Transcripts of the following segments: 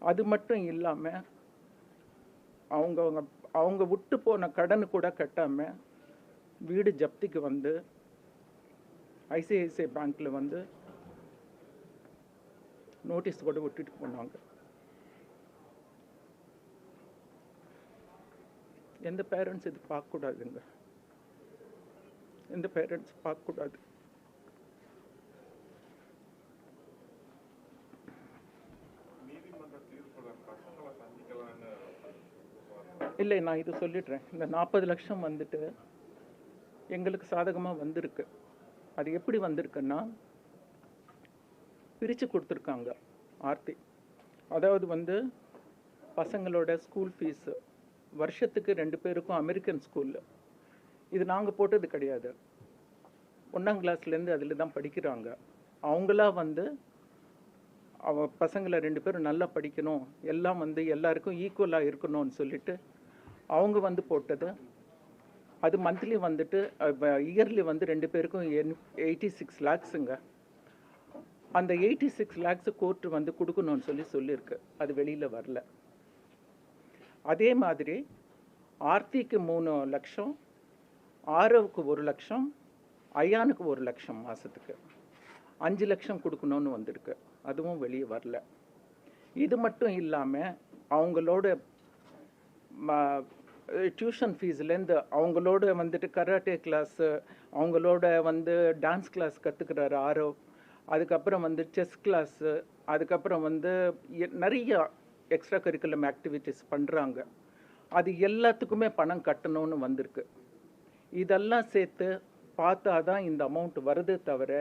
அது மட்டும் இல்லாமல் அவங்க அவங்க அவங்க விட்டு போன கடன் கூட கட்டாமல் வீடு ஜப்திக்கு வந்து ஐசிஐசிஐ பேங்க்கில் வந்து நோட்டீஸ் கூட விட்டுட்டு போனாங்க. எந்த பேரண்ட்ஸ் இது பார்க்கக்கூடாதுங்க, எந்த பேரண்ட்ஸ் பார்க்கக்கூடாது. இல்லை, நான் இது சொல்லிடுறேன். இந்த 40 லட்சம் வந்துட்டு எங்களுக்கு சாதகமாக வந்திருக்கு. அது எப்படி வந்திருக்குன்னா, பிரித்து கொடுத்துருக்காங்க ஆர்த்தி. அதாவது வந்து பசங்களோட ஸ்கூல் ஃபீஸு வருஷத்துக்கு 2 பேருக்கும் அமெரிக்கன் ஸ்கூலில், இது நாங்கள் போட்டது கிடையாது. 1ஆம் கிளாஸ்லேருந்து அதில் தான் படிக்கிறாங்க. அவங்களா வந்து பசங்களை 2 பேரும் நல்லா படிக்கணும், எல்லாம் வந்து எல்லாருக்கும் ஈக்குவலாக இருக்கணும்னு சொல்லிட்டு அவங்க வந்து போட்டது. அது மந்த்லி வந்துட்டு இயர்லி வந்து 2 பேருக்கும் 86 லேக்ஸுங்க. அந்த 86 லேக்ஸு கோர்ட்டு வந்து கொடுக்கணும்னு சொல்லியிருக்கு. அது வெளியில் வரல. அதே மாதிரி ஆர்த்திக்கு 3 லட்சம், ஆரவுக்கு 1 லட்சம், ஐயானுக்கு 1 லட்சம் மாதத்துக்கு 5 லட்சம் கொடுக்கணும்னு வந்திருக்கு. அதுவும் வெளியே வரல. இது மட்டும் இல்லாமல் அவங்களோட டியூஷன் ஃபீஸ்லேருந்து அவங்களோட வந்துட்டு கராட்டே கிளாஸு, அவங்களோட வந்து டான்ஸ் கிளாஸ் கற்றுக்கிறாரு ஆரவ், அதுக்கப்புறம் வந்து செஸ் கிளாஸு, அதுக்கப்புறம் வந்து நிறைய எக்ஸ்ட்ரா கரிக்குலம் ஆக்டிவிட்டீஸ் பண்ணுறாங்க. அது எல்லாத்துக்குமே பணம் கட்டணும்னு வந்திருக்கு. இதெல்லாம் சேர்த்து பார்த்தா தான் இந்த அமௌண்ட் வருதே தவிர,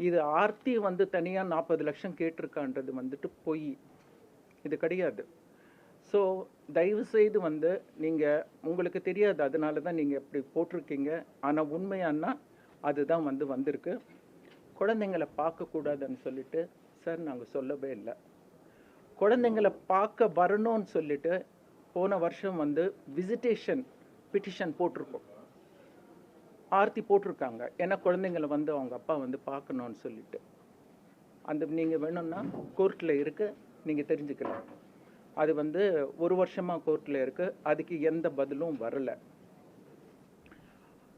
இது ஆர்த்தி வந்து தனியாக 40 லட்சம் கேட்டிருக்கான்றது வந்துட்டு பொய், இது கிடையாது. ஸோ தயவுசெய்து வந்து நீங்கள், உங்களுக்கு தெரியாது, அதனால தான் நீங்கள் இப்படி போட்டிருக்கீங்க. ஆனால் உண்மையானா அதுதான் வந்து வந்திருக்கு. குழந்தைங்களை பார்க்கக்கூடாதுன்னு சொல்லிட்டு சார் நாங்கள் சொல்லவே இல்லை. குழந்தைங்களை பார்க்க வரணும்னு சொல்லிட்டு போன வருஷம் வந்து விசிட்டேஷன் பிட்டிஷன் போட்டிருக்கோம். ஆர்த்தி போட்டிருக்காங்க. ஏன்னா குழந்தைங்களை வந்து அவங்க அப்பா வந்து பார்க்கணுன்னு சொல்லிட்டு. அந்த நீங்கள் வேணும்னா கோர்ட்டில் இருக்குது, நீங்கள் தெரிஞ்சுக்கலாம். அது வந்து 1 வருஷமாக கோர்ட்டில் இருக்குது. அதுக்கு எந்த பதிலும் வரலை.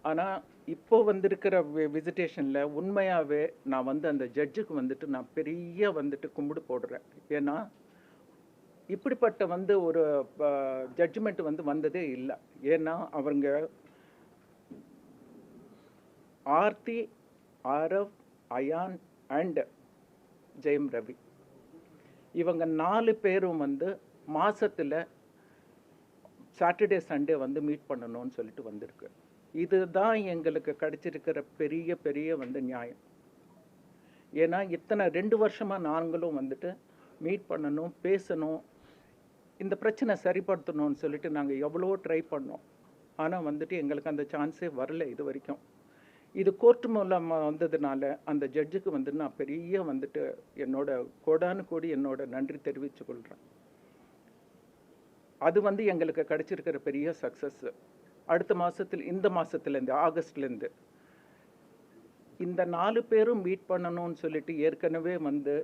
ஆனால் இப்போ வந்திருக்கிற விசிட்டேஷனில் உண்மையாகவே நான் வந்து அந்த ஜட்ஜுக்கு வந்துட்டு நான் பெரிய வந்துட்டு கும்பிடு போடுறேன். ஏன்னா இப்படிப்பட்ட வந்து ஒரு ஜட்ஜ்மெண்ட் வந்து வந்ததே இல்லை. ஏன்னா அவங்க ஆர்த்தி, ஆரவ், அயான் அண்ட் ஜெயம் ரவி இவங்க 4 பேரும் வந்து மாதத்தில் சாட்டர்டே சண்டே வந்து மீட் பண்ணணும்னு சொல்லிட்டு வந்திருக்கு. இதுதான் எங்களுக்கு கிடைச்சிருக்கிற பெரிய பெரிய வந்து நியாயம். ஏன்னா இத்தனை 2 வருஷமாக நாங்களும் வந்துட்டு மீட் பண்ணணும், பேசணும், இந்த பிரச்சனை சரிப்படுத்தணும்னு சொல்லிட்டு நாங்கள் எவ்வளோ ட்ரை பண்ணோம். ஆனால் வந்துட்டு எங்களுக்கு அந்த சான்ஸே வரல இது வரைக்கும். இது கோர்ட் மூலமாக வந்ததுனால அந்த ஜட்ஜுக்கு வந்து நான் பெரிய வந்துட்டு என்னோட கோடானு கோடி என்னோட நன்றி தெரிவித்து கொள்கிறேன். அது வந்து எங்களுக்கு கிடைச்சிருக்கிற பெரிய சக்ஸஸ். அடுத்த மாதத்தில், இந்த மாதத்துலேருந்து ஆகஸ்ட்லேருந்து இந்த 4 பேரும் மீட் பண்ணணும்னு சொல்லிட்டு ஏற்கனவே வந்து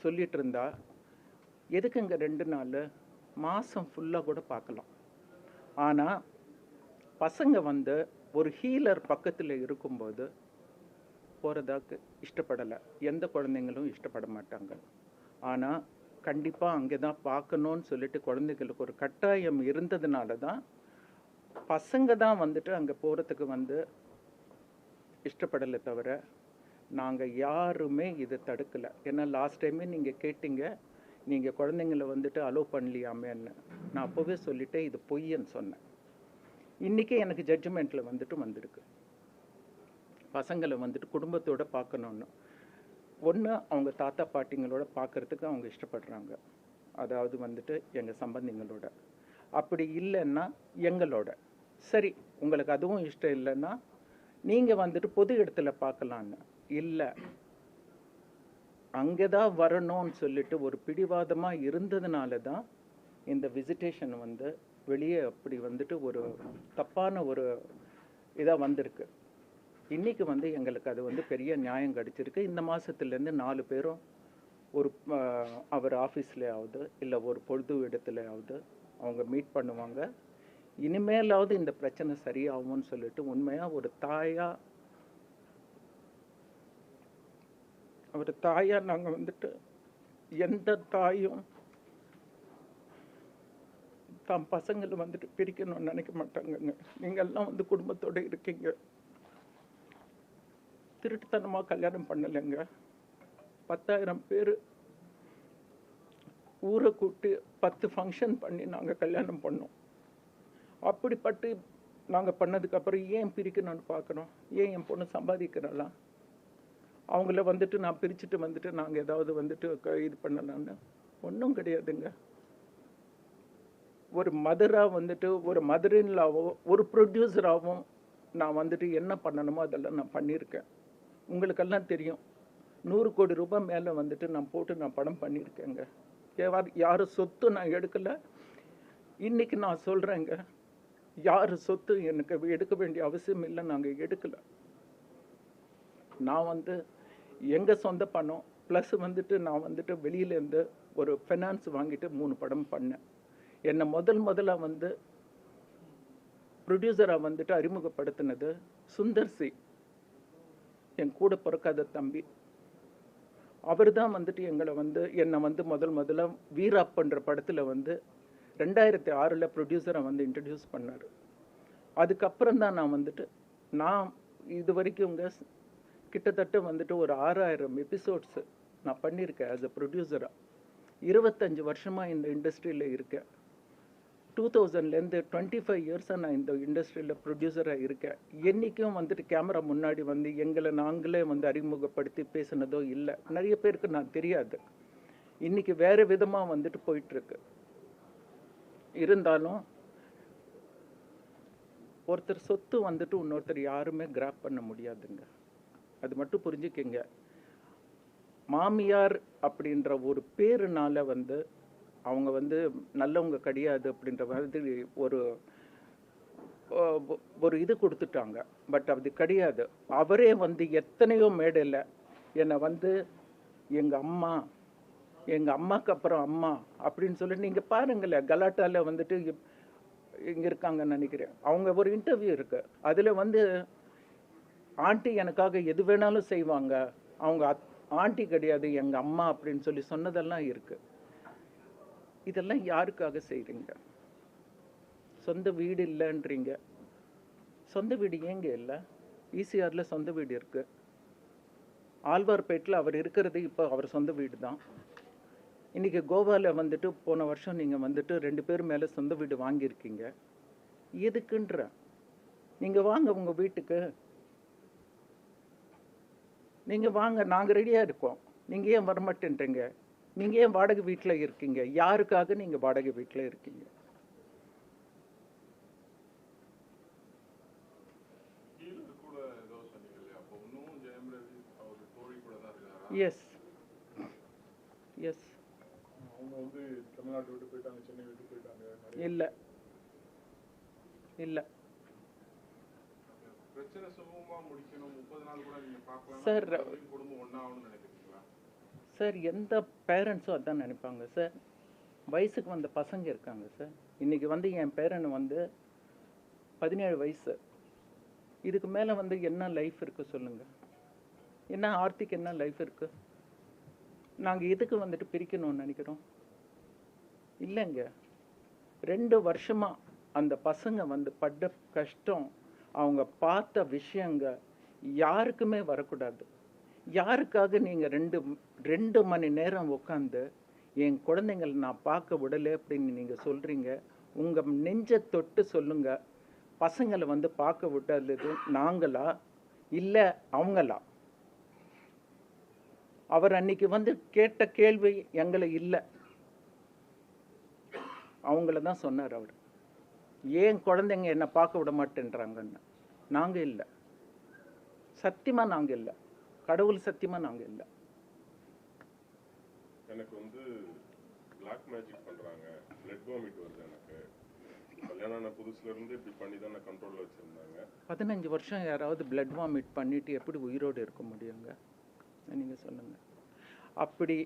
சொல்லிட்டு இருந்தா, எதுக்குங்க 2 நாள், மாதம் ஃபுல்லாக கூட பார்க்கலாம். ஆனால் பசங்க வந்து ஒரு ஹீலர் பக்கத்தில் இருக்கும்போது போகிறதாக்கு இஷ்டப்படலை. எந்த குழந்தைங்களும் இஷ்டப்பட மாட்டாங்க. ஆனால் கண்டிப்பாக அங்கே தான் பார்க்கணுன்னு சொல்லிட்டு குழந்தைங்களுக்கு ஒரு கட்டாயம் இருந்ததுனால தான் பசங்க தான் வந்துட்டு அங்கே போகிறதுக்கு வந்து இஷ்டப்படலை தவிர நாங்கள் யாருமே இதை தடுக்கலை. ஏன்னா லாஸ்ட் டைமே நீங்கள் கேட்டீங்க, நீங்கள் குழந்தைங்கள வந்துட்டு அலோவ் பண்ணலையாமேன்னு. நான் அப்போவே சொல்லிட்டேன் இது பொய்ன்னு சொன்னேன். இன்றைக்கி எனக்கு ஜட்ஜ்மெண்ட்டில் வந்துட்டு வந்திருக்கு, பசங்களை வந்துட்டு குடும்பத்தோடு பார்க்கணுன்னு. ஒன்று அவங்க தாத்தா பாட்டிங்களோட பார்க்குறதுக்கு அவங்க இஷ்டப்படுறாங்க, அதாவது வந்துட்டு எங்கள் சம்பந்திங்களோட. அப்படி இல்லைன்னா எங்களோட. சரி, உங்களுக்கு அதுவும் இஷ்டம் இல்லைன்னா நீங்கள் வந்துட்டு பொது இடத்துல பார்க்கலான்னு. இல்லை, அங்கே தான் வரணும்னு சொல்லிட்டு ஒரு பிடிவாதமாக இருந்ததுனால தான் இந்த விசிட்டேஷன் வந்து வெளியே அப்படி வந்துட்டு ஒரு தப்பான ஒரு இதாக வந்திருக்கு. இன்றைக்கி வந்து எங்களுக்கு அது வந்து பெரிய நியாயம் கிடச்சிருக்கு. இந்த மாதத்துலேருந்து 4 பேரும் ஒரு அவர் ஆஃபீஸ்லேயாவது இல்லை ஒரு பொழுது இடத்துலையாவது அவங்க மீட் பண்ணுவாங்க. இனிமேலாவது இந்த பிரச்சனை சரியாகும்னு சொல்லிட்டு உண்மையாக ஒரு தாயாக நாங்கள் வந்துட்டு எந்த தாயும் தான் பசங்களை வந்துட்டு பிரிக்கணும்னு நினைக்க மாட்டாங்கங்க. நீங்கள்லாம் வந்து குடும்பத்தோடு இருக்கீங்க. திருட்டுத்தனமாக கல்யாணம் பண்ணலைங்க. 10,000 பேர் ஊரை கூட்டி 10 ஃபங்க்ஷன் பண்ணி நாங்கள் கல்யாணம் பண்ணோம். அப்படிப்பட்டு நாங்கள் பண்ணதுக்கப்புறம் ஏன் பிரிக்கணும்னு பார்க்குறோம்? ஏன் என் பொண்ணு சம்பாதிக்கிறலாம்? அவங்கள வந்துட்டு நான் பிரிச்சுட்டு வந்துட்டு நாங்கள் ஏதாவது வந்துட்டு இது பண்ணலான்னு ஒன்றும் கிடையாதுங்க. ஒரு மதராக வந்துட்டு ஒரு மதரின்லாவோ ஒரு ப்ரொடியூசராகவும் நான் வந்துட்டு என்ன பண்ணணுமோ அதெல்லாம் நான் பண்ணியிருக்கேன். உங்களுக்கெல்லாம் தெரியும், 100 கோடி ரூபாய் மேலே வந்துட்டு நான் போட்டு நான் படம் பண்ணியிருக்கேங்க. யாரும் சொத்து நான் எடுக்கலை. இன்றைக்கி நான் சொல்கிறேங்க, யார் சொத்து எனக்கு எடுக்க வேண்டிய அவசியம் இல்லை. நாங்கள் எடுக்கலை. நான் வந்து எங்கள் சொந்த பணம் ப்ளஸ் வந்துட்டு நான் வந்துட்டு வெளியிலேருந்து ஒரு ஃபைனான்ஸ் வாங்கிட்டு 3 படம் பண்ணேன். என்னை முதலாக வந்து ப்ரொடியூசராக வந்துட்டு அறிமுகப்படுத்தினது சுந்தர் சி, என் கூட பிறக்காத தம்பி. அவர் தான் வந்துட்டு எங்களை வந்து என்னை வந்து முதல்ல வீராப்பன்ற படத்தில் வந்து 2006 ப்ரொடியூசரை வந்து இன்ட்ரடியூஸ் பண்ணார். அதுக்கப்புறம் தான் நான் வந்துட்டு இது வரைக்கும் கிட்டத்தட்ட வந்துட்டு ஒரு 6000 எபிசோட்ஸு நான் பண்ணியிருக்கேன் ஆஸ் அ ப்ரொடியூசராக. 25 வருஷமாக இந்த இண்டஸ்ட்ரியில் இருக்கேன். 2000லேருந்து 25 இயர்ஸாக நான் இந்த இண்டஸ்ட்ரியில் ப்ரொடியூசராக இருக்கேன். என்றைக்கும் வந்துட்டு கேமரா முன்னாடி வந்து எங்களை நாங்களே வந்து அறிமுகப்படுத்தி பேசினதோ இல்லை. நிறைய பேருக்கு நான் தெரியாது. இன்றைக்கி வேறு விதமாக வந்துட்டு போயிட்டுருக்கு. இருந்தாலும் ஒருத்தர் சொத்து வந்துட்டு இன்னொருத்தர் யாருமே கிராப் பண்ண முடியாதுங்க. அது மட்டும் புரிஞ்சுக்கிங்க. மாமியார் அப்படின்ற ஒரு பேருனால வந்து அவங்க வந்து நல்லவங்க கிடையாது அப்படின்ற மாதிரி ஒரு இது கொடுத்துட்டாங்க. பட் அது கிடையாது. அவரே வந்து எத்தனையோ மேடையில் என்னை வந்து எங்கள் அம்மாவுக்கு அப்புறம் அம்மா அப்படின்னு சொல்லி நீங்கள் பாருங்களேன், கலாட்டாவில் வந்துட்டு இங்கே இருக்காங்கன்னு நினைக்கிறேன். அவங்க ஒரு இன்டர்வியூ இருக்குது, அதில் வந்து ஆண்டி எனக்காக எது வேணாலும் செய்வாங்க, அவங்க ஆண்டி கிடையாது எங்கள் அம்மா அப்படின்னு சொல்லி சொன்னதெல்லாம் இருக்குது. இதெல்லாம் யாருக்காக செய்கிறீங்க? சொந்த வீடு இல்லைன்றீங்க. சொந்த வீடு ஏங்க இல்லை? ஈசிஆரில் சொந்த வீடு இருக்குது. ஆழ்வார்பேட்டில் அவர் இருக்கிறது இப்போ அவர் சொந்த வீடு தான். இன்றைக்கி கோவாவில் வந்துட்டு போன வருஷம் நீங்கள் வந்துட்டு 2 பேர் மேலே சொந்த வீடு வாங்கியிருக்கீங்க. எதுக்குன்ற? நீங்கள் வாங்க உங்கள் வீட்டுக்கு, நீங்கள் வாங்க, நாங்கள் ரெடியாக இருக்கோம். நீங்கள் ஏன் வரமாட்டேன்றீங்க? நீங்கள் ஏன் வாடகை வீட்டில் இருக்கீங்க? யாருக்காக நீங்கள் வாடகை வீட்டில் இருக்கீங்க? Yes yes. இல்லை இல்லை சார், எந்த பேரண்ட்ஸும் அதான் நினைப்பாங்க சார். வயசுக்கு வந்த பசங்க இருக்காங்க சார். இன்றைக்கி வந்து என் பேரன் வந்து 17 வயசு. இதுக்கு மேலே வந்து என்ன லைஃப் இருக்குது சொல்லுங்கள்? என்ன ஆர்த்திக்கு என்ன லைஃப் இருக்குது? நாங்கள் எதுக்கு வந்துட்டு பிரிக்கணும்னு நினைக்கிறோம்? இல்லைங்க. 2 வருஷமாக அந்த பசங்க வந்து பட்ட கஷ்டம், அவங்க பார்த்த விஷயங்க யாருக்குமே வரக்கூடாது. யாருக்காக நீங்கள் 2 மணி நேரம் உட்காந்து என் குழந்தைங்களை நான் பார்க்க விடலை அப்படின்னு நீங்கள் சொல்கிறீங்க? உங்கள் நெஞ்சை தொட்டு சொல்லுங்கள், பசங்களை வந்து பார்க்க விட்டது நாங்களா இல்லை அவங்களா? அவர் அன்னைக்கு வந்து கேட்ட கேள்வி எங்களை இல்லை, அவங்கள தான் சொன்னார். அவர் ஏன் குழந்தைங்க என்னை பார்க்க விட மாட்டேன்றாங்கன்னு. நாங்கள் இல்லை, சத்தியமாக நாங்கள் இல்லை, கடவுள் சத்தியமாக நாங்கள் இல்லை. எனக்கு வந்து பிளாக் மேஜிக் பண்ணுறாங்க, பிளட் வாமிட் வருது. எனக்கு கல்யாணம் புதுசுல இருந்து இப்படி பண்ணி தான் நான் கண்ட்ரோலில் வச்சுருந்தாங்க. 15 வருஷம் யாராவது பிளட் வாமிட் பண்ணிட்டு எப்படி உயிரோடு இருக்க முடியுங்க? நீங்கள் சொல்லுங்கள். அப்படி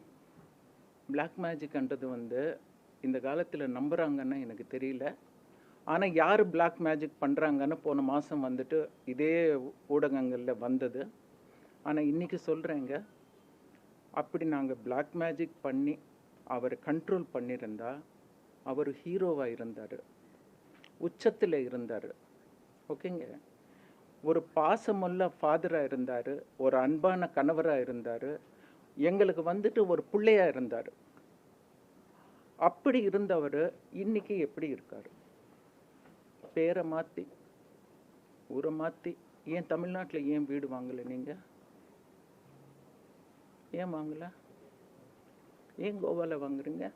பிளாக் மேஜிக்ன்றது வந்து இந்த காலத்தில் நம்புகிறாங்கன்னு எனக்கு தெரியல. ஆனால் யார் பிளாக் மேஜிக் பண்ணுறாங்கன்னு போன மாதம் வந்துட்டு இதே ஊடகங்களில் வந்தது. ஆனால் இன்றைக்கி சொல்கிறேங்க, அப்படி நாங்கள் பிளாக் மேஜிக் பண்ணி அவரை கண்ட்ரோல் பண்ணியிருந்தா அவர் ஹீரோவாக இருந்தார், உச்சத்தில் இருந்தார். ஓகேங்க, ஒரு பாசமுள்ள ஃபாதராக இருந்தார், ஒரு அன்பான கணவராக இருந்தார், எங்களுக்கு வந்துட்டு ஒரு பிள்ளையாக இருந்தார். அப்படி இருந்தவர் இன்னைக்கு எப்படி இருக்கார்? பேரை மாற்றி, ஊரை மாற்றி. ஏன் தமிழ்நாட்டில் ஏன் வீடு வாங்கலை நீங்கள்? ஏன் வாங்கலை? ஏன் கோவாவில் வாங்குறீங்க?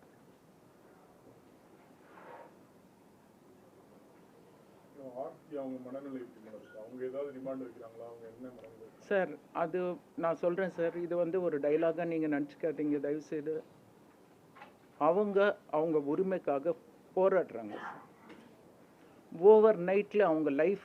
சார், அது நான் சொல்கிறேன் சார், இது வந்து ஒரு டைலாகாக நீங்கள் நினச்சிக்காதீங்க தயவுசெய்து. அவங்க உரிமைக்காக போராடுறாங்க. ஓவர் நைட்டில் அவங்க லைஃப்